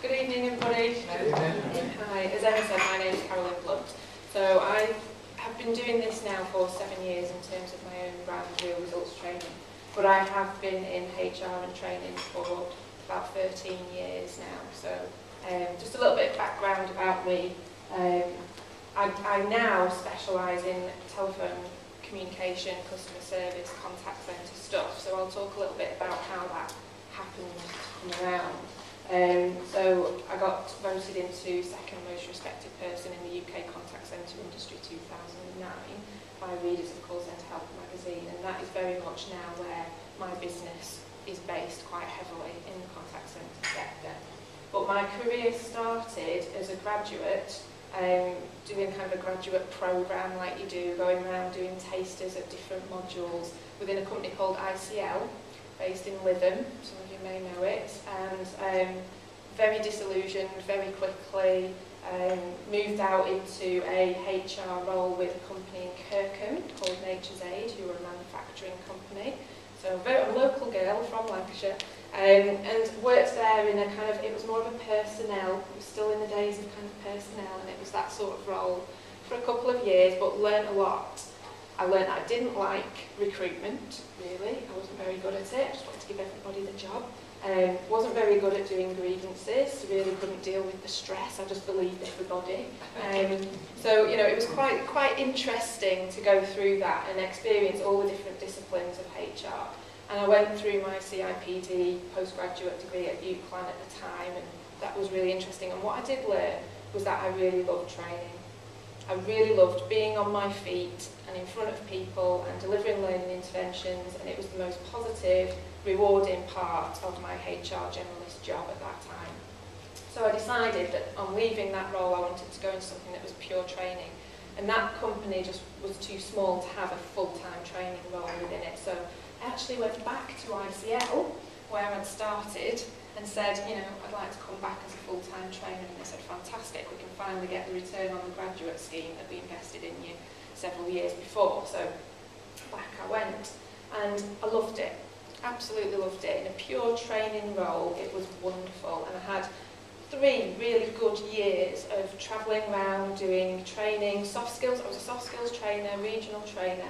Good evening, everybody. Hi, as Emma said, my name is Carolyn Blunt. So I have been doing this now for 7 years in terms of my own brand real results training. But I have been in HR and training for about 13 years now. So just a little bit of background about me. I now specialise in telephone communication, customer service, contact centre stuff. So I'll talk a little bit about how that happened around. So I got voted into second most respected person in the UK contact centre industry 2009 by readers of Call Centre Help magazine, and that is very much now where my business is based quite heavily in the contact centre sector. But my career started as a graduate, doing kind of a graduate programme like you do, going around doing tasters of different modules within a company called ICL, based in Lytham, some of you may know it, and very disillusioned very quickly, moved out into a HR role with a company in Kirkham called Nature's Aid, who are a manufacturing company. So a local girl from Lancashire, and worked there in a kind of, it was more of a personnel, it was still in the days of kind of personnel, and it was that sort of role for a couple of years, but learnt a lot. I learned that I didn't like recruitment, really. I wasn't very good at it. I just wanted to give everybody the job. Wasn't very good at doing grievances. Really couldn't deal with the stress. I just believed everybody. So, you know, it was quite interesting to go through that and experience all the different disciplines of HR. And I went through my CIPD postgraduate degree at UCLan at the time, and that was really interesting. And what I did learn was that I really loved training. I really loved being on my feet and in front of people and delivering learning interventions, and it was the most positive, rewarding part of my HR generalist job at that time. So I decided that on leaving that role I wanted to go into something that was pure training, and that company just was too small to have a full-time training role within it. So I actually went back to ICL where I'd started and said, you know, I'd like to come back as a full-time trainer, and they said, fantastic, we can finally get the return on the graduate scheme that we invested in you several years before. So back I went, and I loved it, absolutely loved it. In a pure training role, it was wonderful, and I had 3 really good years of travelling around doing training, soft skills. I was a soft skills trainer, regional trainer,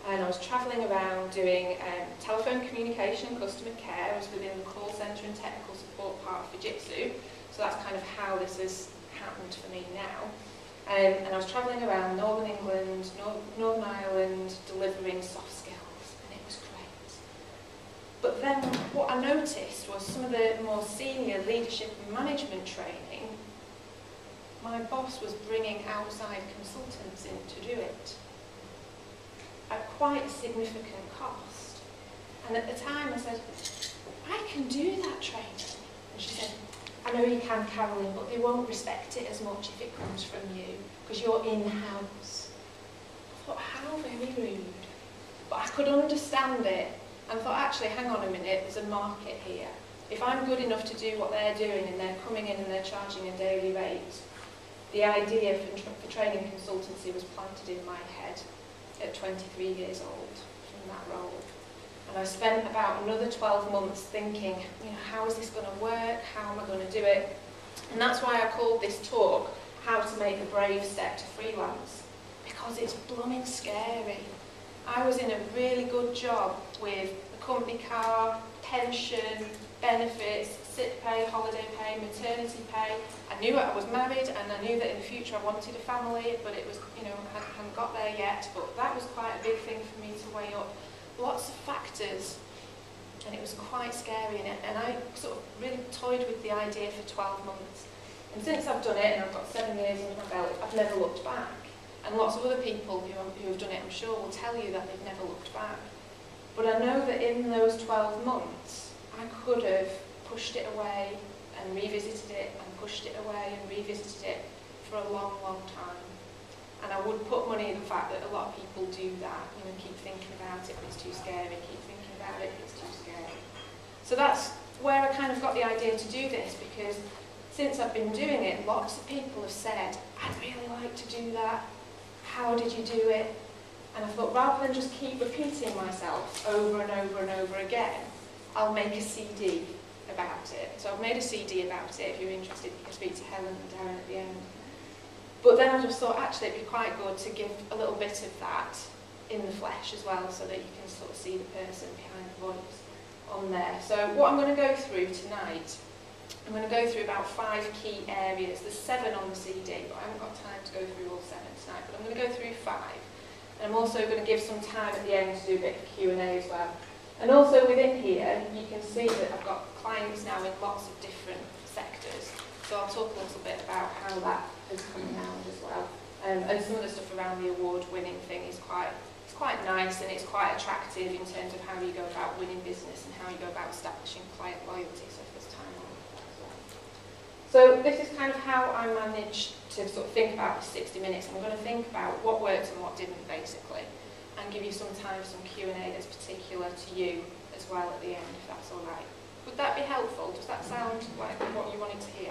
and I was travelling around doing telephone communication, customer care. I was within the call centre and technical support part of Fujitsu, so that's kind of how this has happened for me now. And I was travelling around Northern England, Northern Ireland, delivering soft skills, and it was great. But then what I noticed was some of the more senior leadership and management training, my boss was bringing outside consultants in to do it, at quite a significant cost. And at the time I said, I can do that training. And she said, I know you can, Carolyn, but they won't respect it as much if it comes from you, because you're in-house. I thought, how very rude. But I could understand it, and thought, actually, hang on a minute, there's a market here. If I'm good enough to do what they're doing, and they're coming in and they're charging a daily rate, the idea for training consultancy was planted in my head at 23 years old from that role. And I spent about another 12 months thinking, you know, how is this going to work? How am I going to do it? And that's why I called this talk, How to Make a Brave Step to Freelance, because it's blooming scary. I was in a really good job with a company car, pension, benefits, sick pay, holiday pay, maternity pay. I knew I was married, and I knew that in the future I wanted a family, but it was, you know, I hadn't got there yet. But that was quite a big thing for me to weigh up. Lots of factors, and it was quite scary. And I sort of really toyed with the idea for 12 months. And since I've done it, and I've got 7 years under my belt, I've never looked back. And lots of other people who have done it, I'm sure, will tell you that they've never looked back. But I know that in those 12 months, I could have pushed it away and revisited it, and pushed it away and revisited it for a long, long time. And I would put money in the fact that a lot of people do that, you know, keep thinking about it, but it's too scary, keep thinking about it, it's too scary. So that's where I kind of got the idea to do this, because since I've been doing it, lots of people have said, I'd really like to do that, how did you do it? And I thought, rather than just keep repeating myself over and over and over again, I'll make a CD about it. So I've made a CD about it. If you're interested, you can speak to Helen and Darren at the end. But then I just thought, actually, it'd be quite good to give a little bit of that in the flesh as well, so that you can sort of see the person behind the voice on there. So what I'm going to go through tonight, I'm going to go through about 5 key areas. There's 7 on the CD, but I haven't got time to go through all 7 tonight, but I'm going to go through 5. And I'm also going to give some time at the end to do a bit of Q&A as well. And also within here, you can see that I've got clients now in lots of different sectors. So I'll talk a little bit about how that has come around as well. And some of the stuff around the award-winning thing is quite nice, and it's quite attractive in terms of how you go about winning business and how you go about establishing client loyalty. So if there's time on that as well. So this is kind of how I managed to sort of think about this 60 minutes. I'm going to think about what worked and what didn't, basically, and give you some time for some Q&A that's particular to you as well at the end, if that's all right. Would that be helpful? Does that sound like what you wanted to hear?